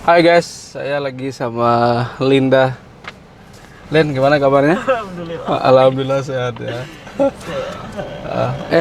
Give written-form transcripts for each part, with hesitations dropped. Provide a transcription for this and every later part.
Hai guys, saya lagi sama Linda. Len, gimana kabarnya? Alhamdulillah. Alhamdulillah sehat ya.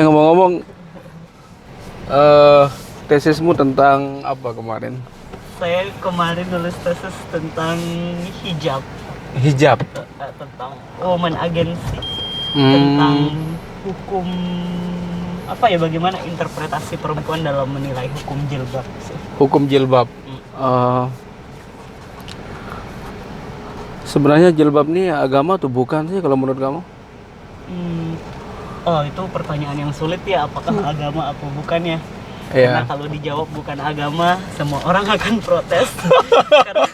Ngomong-ngomong, tesismu tentang apa kemarin? Saya kemarin nulis tesis tentang hijab, Hijab. tentang woman agency, tentang hukum apa ya, bagaimana interpretasi perempuan dalam menilai hukum jilbab sih. Hukum jilbab. Sebenarnya jilbab ini agama atau bukan sih kalau menurut kamu? Oh, itu pertanyaan yang sulit ya, apakah agama apa bukan ya? Iya. Karena kalau dijawab bukan agama, semua orang akan protes. karena,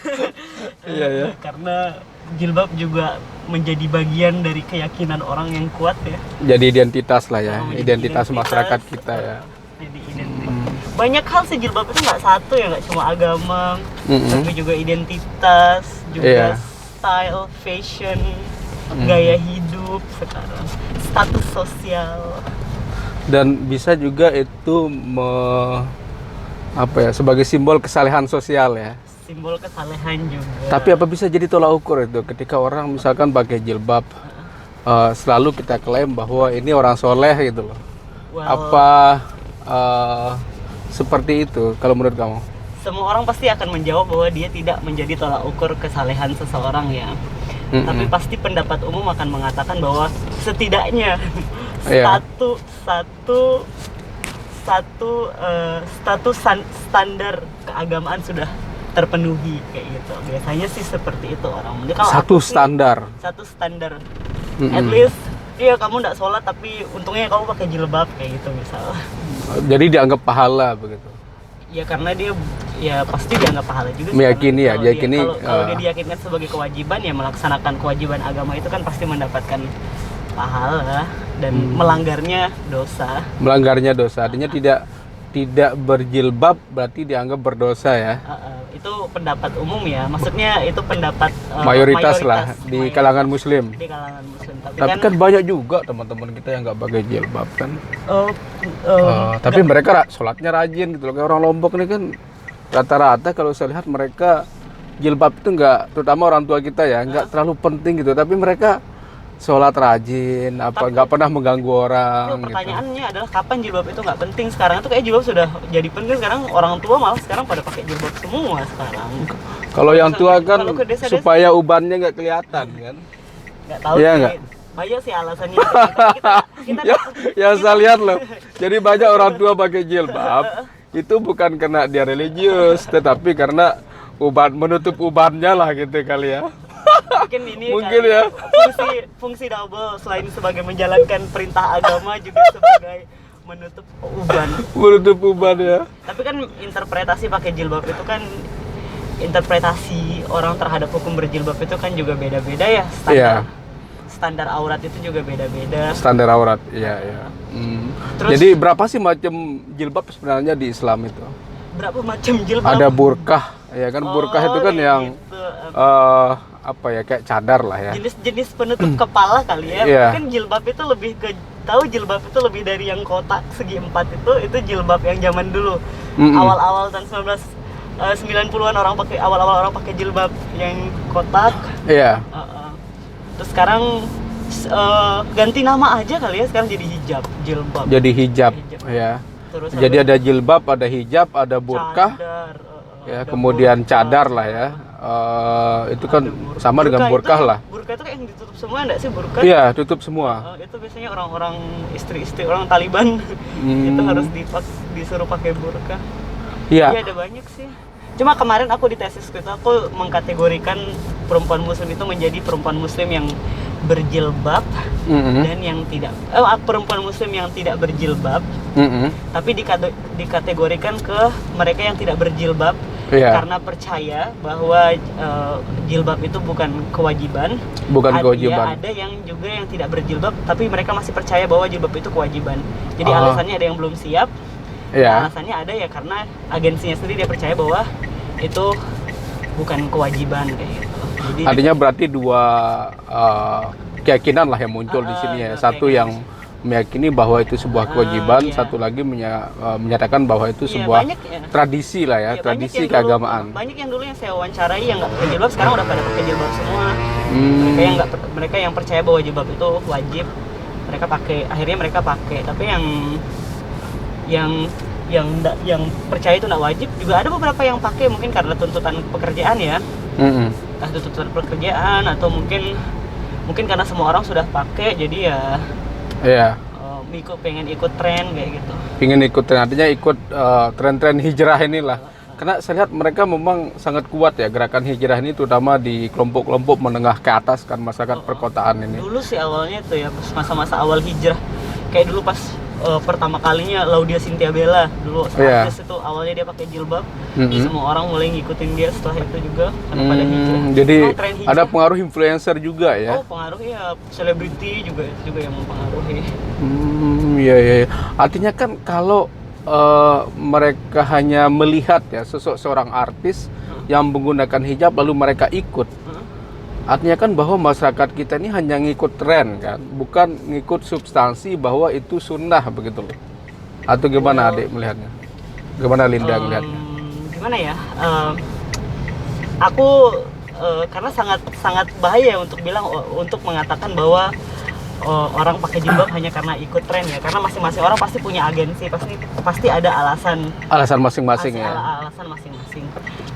Iya ya. Karena jilbab juga menjadi bagian dari keyakinan orang yang kuat ya. Jadi identitas lah ya, Menjadi identitas masyarakat kita ya. Jadi banyak hal sih, jilbab itu nggak satu ya, nggak cuma agama, tapi juga identitas, juga style, fashion, gaya hidup sekarang, status sosial. Dan bisa juga itu sebagai simbol kesalehan sosial ya. Simbol kesalehan juga. Tapi apa bisa jadi tolak ukur itu ketika orang misalkan pakai jilbab, selalu kita klaim bahwa ini orang soleh gitu loh. Apa seperti itu kalau menurut kamu? Semua orang pasti akan menjawab bahwa dia tidak menjadi tolak ukur kesalehan seseorang ya. Tapi pasti pendapat umum akan mengatakan bahwa setidaknya standar keagamaan sudah terpenuhi kayak gitu. Biasanya sih seperti itu orang. Satu standar. At least iya, kamu nggak sholat tapi untungnya kamu pakai jilbab kayak gitu misalnya. Jadi dianggap pahala begitu. Ya karena dia ya pasti dianggap pahala juga. Meyakini ya, kalau dia diyakinkan sebagai kewajiban, ya melaksanakan kewajiban agama itu kan pasti mendapatkan pahala, dan melanggarnya dosa. Melanggarnya dosa, artinya tidak berjilbab berarti dianggap berdosa ya. Itu pendapat umum ya, maksudnya itu pendapat mayoritas lah di kalangan muslim. Di kalangan muslim. Tapi kan banyak juga teman-teman kita yang nggak pakai jilbab kan. Tapi enggak. mereka sholatnya rajin gitu loh. Kayak orang Lombok ini kan rata-rata kalau saya lihat mereka jilbab itu nggak, terutama orang tua kita ya, nggak terlalu penting gitu. Tapi mereka sholat rajin, nggak pernah mengganggu orang. Pertanyaannya adalah kapan jilbab itu nggak penting? Sekarang itu kayak jilbab sudah jadi penting. Sekarang orang tua malah sekarang pada pakai jilbab semua sekarang. Kalau yang tua kan supaya ubannya nggak kelihatan kan? Nggak tahu iya sih. Nggak? Banyak sih alasannya. Yang saya lihat loh. Jadi banyak orang tua pakai jilbab itu bukan karena dia religius, tetapi karena menutup ubannya lah gitu kali ya. Mungkin ya. Fungsi double, selain sebagai menjalankan perintah agama juga sebagai menutup uban. Menutup uban ya. Tapi kan interpretasi pakai jilbab itu kan, interpretasi orang terhadap hukum berjilbab itu kan juga beda-beda ya. Standar aurat itu juga beda-beda. Standar aurat, iya. Terus, jadi berapa sih macam jilbab sebenarnya di Islam itu? Berapa macam jilbab? Ada burkah, ya kan? Burkah itu kan yang gitu. Kayak cadar lah ya. Jenis penutup kepala kali ya. Mungkin jilbab itu lebih ke, jilbab itu lebih dari yang kotak segi 4 itu jilbab yang zaman dulu. Awal-awal tahun 1990-an awal-awal orang pakai jilbab yang kotak. Iya. Terus sekarang ganti nama aja kali ya, sekarang jadi jilbab. Jadi hijab. Ya. Terus jadi ada jilbab, ada hijab, ada burkah. Ya, kemudian cadar lah ya. Itu kan sama dengan burkah lah. Burkah itu kayak yang ditutup semua enggak sih burkah? Iya, tutup semua. Itu biasanya orang-orang istri-istri orang Taliban itu harus disuruh pakai burkah. Iya. Iya, ada banyak sih. Cuma kemarin aku di tesis itu aku mengkategorikan perempuan muslim itu menjadi perempuan muslim yang berjilbab dan yang tidak, perempuan muslim yang tidak berjilbab, tapi dikategorikan ke mereka yang tidak berjilbab karena percaya bahwa jilbab itu bukan kewajiban. Ada yang juga yang tidak berjilbab tapi mereka masih percaya bahwa jilbab itu kewajiban. Jadi alasannya ada yang belum siap. Alasannya ada ya karena agensinya sendiri dia percaya bahwa itu bukan kewajiban kayak gitu. Jadi artinya berarti dua keyakinan lah yang muncul di sini ya. Satu yang meyakini bahwa itu sebuah kewajiban, iya. satu lagi menyatakan bahwa itu Iya, sebuah banyak ya. tradisi lah ya, Iya, tradisi banyak yang keagamaan. banyak yang dulu yang saya wawancarai yang nggak pakai jilbab sekarang udah pada pakai jilbab semua. Mereka yang percaya bahwa jilbab itu wajib, akhirnya mereka pakai. Tapi yang percaya itu nggak wajib juga ada beberapa yang pakai, mungkin karena tuntutan pekerjaan ya. Entah tuntutan pekerjaan atau mungkin karena semua orang sudah pakai, jadi ya Iya. pengen ikut tren kayak gitu. Ingin ikut tren, artinya ikut tren-tren hijrah inilah. Karena saya lihat mereka memang sangat kuat ya gerakan hijrah ini, terutama di kelompok-kelompok menengah ke atas kan, masyarakat perkotaan ini. Dulu sih awalnya tuh ya pas masa-masa awal hijrah, kayak dulu pas pertama kalinya Laudia Cynthia Bella dulu artis itu awalnya dia pakai jilbab, semua orang mulai ngikutin dia setelah itu juga karena pada hijrah. Jadi tren hijrah. ada pengaruh influencer juga ya? Oh, pengaruhnya selebriti juga itu juga yang mempengaruhi. Iya. Artinya kan kalau mereka hanya melihat ya sosok seorang artis yang menggunakan hijab lalu mereka ikut, artinya kan bahwa masyarakat kita ini hanya ngikut tren kan, bukan ngikut substansi bahwa itu sunnah begitu loh. Atau gimana adik melihatnya? Gimana Linda melihatnya? Gimana ya? Aku karena sangat bahaya untuk mengatakan bahwa orang pakai jilbab hanya karena ikut tren ya, karena masing-masing orang pasti punya agensi, pasti ada alasan Masing-masing ya. Alasan masing-masing.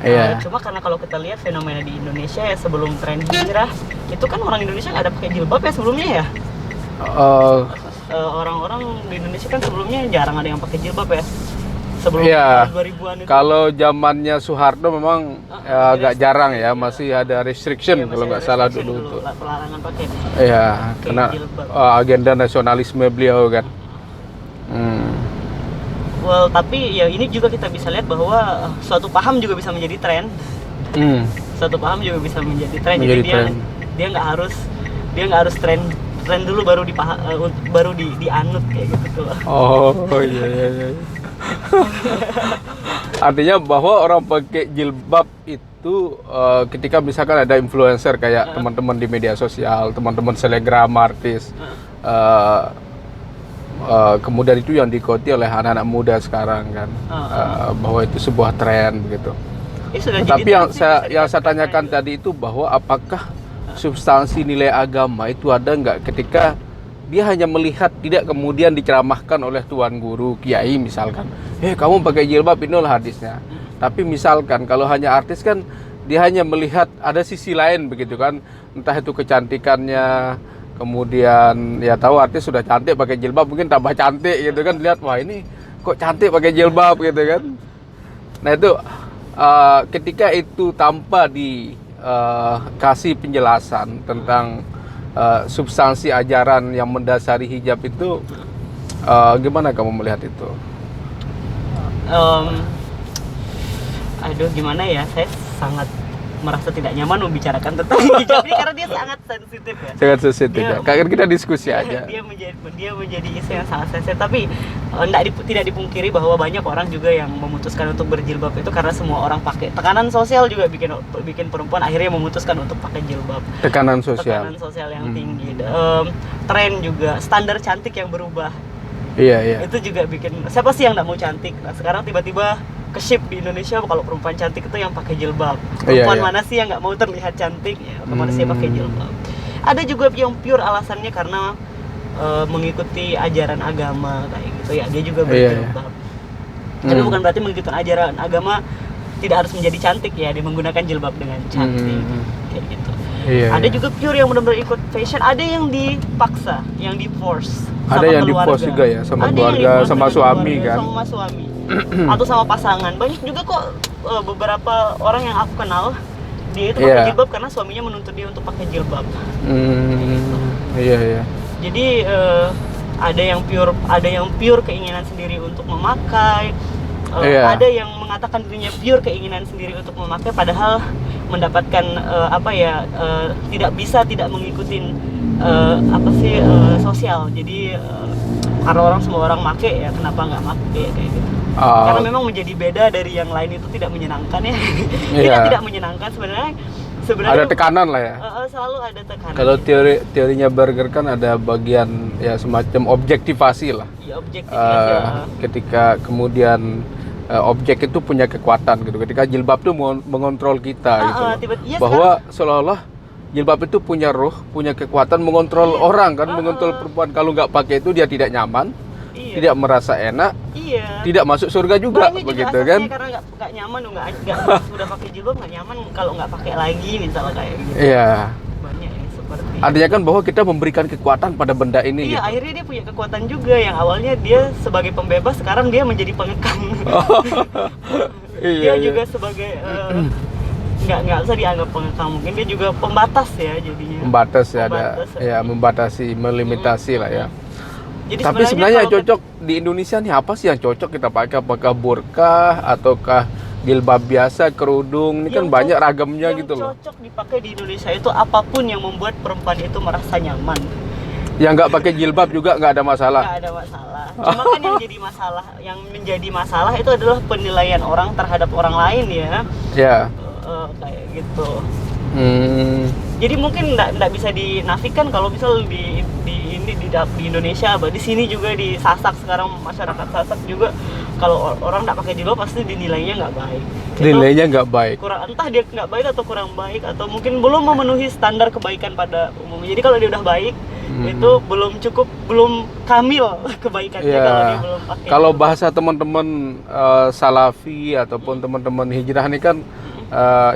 Iya. Cuma karena kalau kita lihat fenomena di Indonesia ya sebelum tren hijrah itu kan orang Indonesia nggak ada pakai jilbab ya sebelumnya ya. Orang-orang di Indonesia kan sebelumnya jarang ada yang pakai jilbab ya. Sebelum tahun 2000-an itu. Kalau zamannya Soeharto memang agak jarang ya, masih ada restriction kalau nggak salah dulu tuh. Pelarangan pakai. Iya, karena agenda nasionalisme beliau kan. Well, tapi ya ini juga kita bisa lihat bahwa suatu paham juga bisa menjadi tren. Suatu paham juga bisa menjadi tren. Jadi dia nggak harus tren dulu baru dianut kayak gitu loh. Oh iya. Artinya bahwa orang pakai jilbab itu ketika misalkan ada influencer kayak teman-teman di media sosial, teman-teman selebgram, artis, kemudian itu yang diikuti oleh anak-anak muda sekarang kan, bahwa itu sebuah tren begitu. Tapi yang saya tanyakan tadi itu bahwa apakah substansi nilai agama itu ada nggak ketika dia hanya melihat, tidak kemudian diceramahkan oleh tuan guru, kiai misalkan, kamu pakai jilbab, inilah hadisnya. Tapi misalkan kalau hanya artis kan dia hanya melihat ada sisi lain begitu kan, entah itu kecantikannya, kemudian ya tahu artis sudah cantik pakai jilbab mungkin tambah cantik gitu kan, lihat wah ini kok cantik pakai jilbab gitu kan. Nah itu ketika itu tanpa dikasih penjelasan tentang substansi ajaran yang mendasari hijab itu, gimana kamu melihat itu? Gimana ya, saya sangat merasa tidak nyaman membicarakan tentang hijab ini karena dia sangat sensitif ya. Sangat sensitif ya. Kan kita diskusi aja. Dia menjadi isu yang sangat sensitif, tapi tidak dipungkiri bahwa banyak orang juga yang memutuskan untuk berjilbab itu karena semua orang pakai. Tekanan sosial juga bikin perempuan akhirnya memutuskan untuk pakai jilbab. Tekanan sosial yang tinggi. Tren juga, standar cantik yang berubah. Iya. Itu juga bikin, siapa sih yang nggak mau cantik? Nah, sekarang tiba-tiba ke-shift di Indonesia kalau perempuan cantik itu yang pakai jilbab. Perempuan mana sih yang nggak mau terlihat cantik? Ya, otomatis dia pakai jilbab. Ada juga yang pure alasannya karena mengikuti ajaran agama kayak gitu ya, dia juga berjilbab. Tapi bukan berarti mengikuti ajaran agama tidak harus menjadi cantik ya, dia menggunakan jilbab dengan cantik kayak gitu. Ada juga pure yang benar-benar ikut fashion, ada yang dipaksa, yang di force. Ada yang di force juga ya, sama keluarga, sama suami kan. Sama suami. Atau sama pasangan. Banyak juga kok beberapa orang yang aku kenal dia itu pakai jilbab karena suaminya menuntut dia untuk pakai jilbab. Iya. Jadi ada yang pure keinginan sendiri untuk memakai. Ada yang mengatakan dirinya pure keinginan sendiri untuk memakai padahal mendapatkan tidak mengikuti sosial. Jadi karena semua orang make ya, kenapa nggak make kayak gitu. Karena memang menjadi beda dari yang lain itu tidak menyenangkan ya. Tidak menyenangkan sebenarnya. ada tekanan lah ya. Selalu ada tekanan. Kalau teorinya Berger kan ada bagian ya semacam objektivasi lah. Ya, objektifikasi lah. Ketika kemudian objek itu punya kekuatan gitu. Ketika jilbab itu mengontrol kita gitu. Iya, bahwa seolah-olah jilbab itu punya roh, punya kekuatan mengontrol orang kan, mengontrol perempuan. Kalau nggak pakai itu dia tidak nyaman, tidak merasa enak, tidak masuk surga juga. Banyak begitu juga kan? Karena nggak nyaman, nggak udah pakai jilbab nggak nyaman kalau nggak pakai lagi misalnya kayak gitu. Iya. Banyak yang seperti. Artinya kan bahwa kita memberikan kekuatan pada benda ini. Iya, gitu. akhirnya dia punya kekuatan juga yang awalnya dia sebagai pembebas, sekarang dia menjadi pengekang. Dia juga sebagai nggak usah dianggap pengekang, mungkin dia juga pembatas ya jadinya. Membatas ya, membatasi, melimitasi lah ya. Jadi tapi sebenarnya yang cocok di Indonesia nih apa sih yang cocok kita pakai? Apakah burkah ataukah jilbab biasa, kerudung? Ini kan banyak ragamnya gitu loh. Yang cocok dipakai di Indonesia itu apapun yang membuat perempuan itu merasa nyaman. Yang nggak pakai jilbab juga nggak ada masalah. Nggak ada masalah. Cuma kan yang menjadi masalah itu adalah penilaian orang terhadap orang lain ya. Ya. Kayak gitu. Jadi mungkin nggak bisa dinafikan kalau misal di Indonesia, di sini juga di Sasak sekarang masyarakat Sasak juga kalau orang nggak pakai jilbab pasti dinilainya nggak baik. Dinilainya nggak baik. Entah dia nggak baik atau kurang baik atau mungkin belum memenuhi standar kebaikan pada umumnya. Jadi kalau dia udah baik itu belum cukup, belum kamil kebaikannya kalau dia belum pakai. Kalau bahasa teman-teman Salafi ataupun teman-teman hijrah ini kan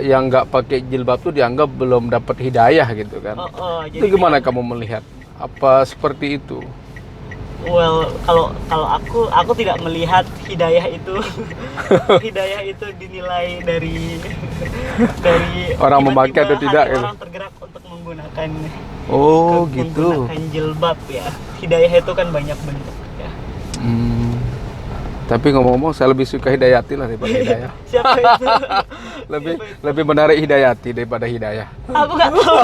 yang nggak pakai jilbab tuh dianggap belum dapat hidayah gitu kan. Itu gimana kamu melihat? Apa seperti itu? Well, kalau aku tidak melihat hidayah itu hidayah itu dinilai dari orang memakai atau tidak gitu. Orang tergerak untuk menggunakan gitu. Menggunakan jilbab ya. Hidayah itu kan banyak bentuk ya. Tapi ngomong-ngomong saya lebih suka Hidayati lah daripada Hidayah. Siapa itu? lebih menarik Hidayati daripada Hidayah. Aku nggak tahu.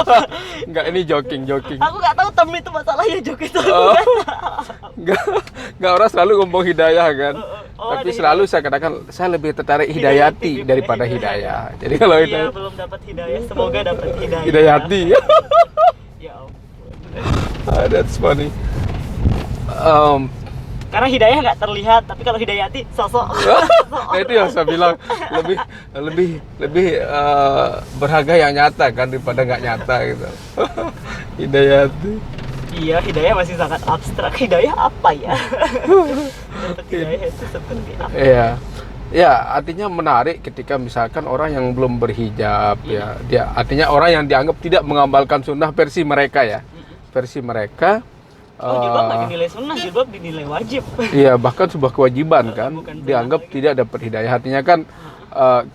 Enggak, ini joking. Aku nggak tahu itu masalahnya joke itu. Enggak, orang selalu ngomong Hidayah kan. Tapi selalu saya katakan saya lebih tertarik Hidayati daripada Hidayah. Jadi kalau itu belum dapat Hidayah, semoga dapat Hidayah. Hidayati. Ya ampun. That's funny. Karena hidayah nggak terlihat, tapi kalau hidayati sosok. Nah itu yang saya bilang lebih berharga yang nyata kan daripada nggak nyata gitu. Hidayati. Iya, hidayah masih sangat abstrak. Hidayah apa ya? Hidayah itu seperti apa? Iya. Ya, artinya menarik ketika misalkan orang yang belum berhijab ya, dia artinya orang yang dianggap tidak mengamalkan sunnah versi mereka ya. Versi mereka jilbab nggak dinilai sunnah, jilbab dinilai wajib. Iya, bahkan sebuah kewajiban kan, dianggap tidak dapat hidayah. Artinya kan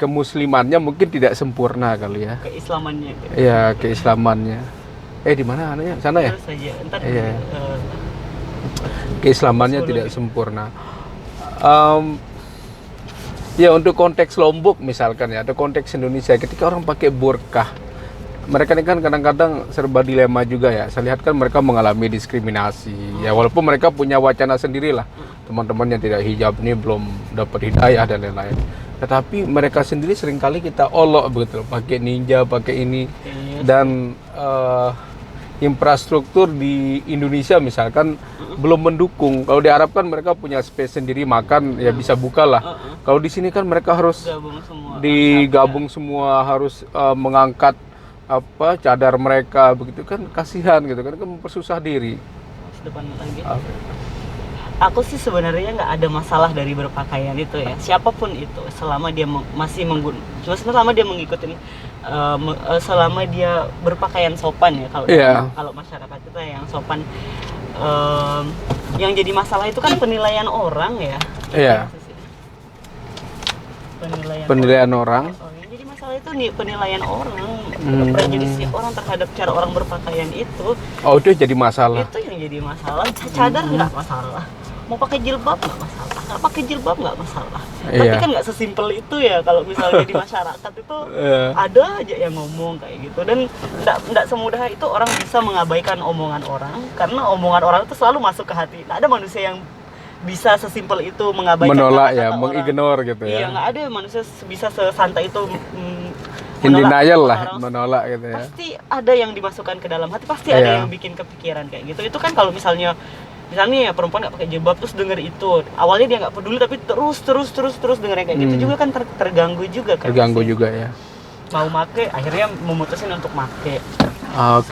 kemuslimannya mungkin tidak sempurna kali ya. Keislamannya. Iya, keislamannya. Di mana anaknya? Sana ya? Terus saja. Entar iya. Keislamannya tidak sempurna. Ya untuk konteks Lombok misalkan ya, atau konteks Indonesia, ketika orang pakai burkah, mereka ini kan kadang-kadang serba dilema juga ya. Saya lihat kan mereka mengalami diskriminasi. Ya walaupun mereka punya wacana sendirilah. Teman-teman yang tidak hijab ini belum dapat hidayah dan lain-lain. Tetapi mereka sendiri seringkali kita olok begitu, pakai ninja, pakai ini. Dan infrastruktur di Indonesia misalkan belum mendukung. Kalau di Arab kan mereka punya space sendiri makan, ya bisa buka lah. Kalau di sini kan mereka harus digabung semua, harus mengangkat cadar mereka begitu kan, kasihan gitu kan mempersusah diri. Depan lagi. Aku sih sebenarnya nggak ada masalah dari berpakaian itu ya, siapapun itu, selama dia masih selama dia mengikuti selama dia berpakaian sopan ya. Kalau masyarakat kita yang sopan, yang jadi masalah itu kan penilaian orang ya. Iya. Penilaian orang. Jadi masalah itu nih penilaian orang, prejudisi orang terhadap cara orang berpakaian itu. Oh, itu jadi masalah. Itu yang jadi masalah. Cadar nggak masalah, mau pakai jilbab nggak masalah, nggak pakai jilbab nggak masalah. Tapi kan nggak sesimpel itu ya. Kalau misalnya di masyarakat itu ada aja yang ngomong kayak gitu, dan nggak semudah itu orang bisa mengabaikan omongan orang, karena omongan orang itu selalu masuk ke hati. Nggak ada manusia yang bisa sesimpel itu mengabaikan, menolak ya, mengignore gitu ya. Iya, nggak ada manusia bisa sesantai itu in denial lah, menolak gitu ya. Pasti ada yang dimasukkan ke dalam hati, pasti Iya. ada yang bikin kepikiran kayak gitu. Itu kan kalau misalnya ya perempuan nggak pakai jilbab terus denger itu, awalnya dia nggak peduli tapi terus denger yang kayak gitu juga kan terganggu juga kan. Terganggu pasti. juga ya. Mau make, akhirnya memutusin untuk make. Oke.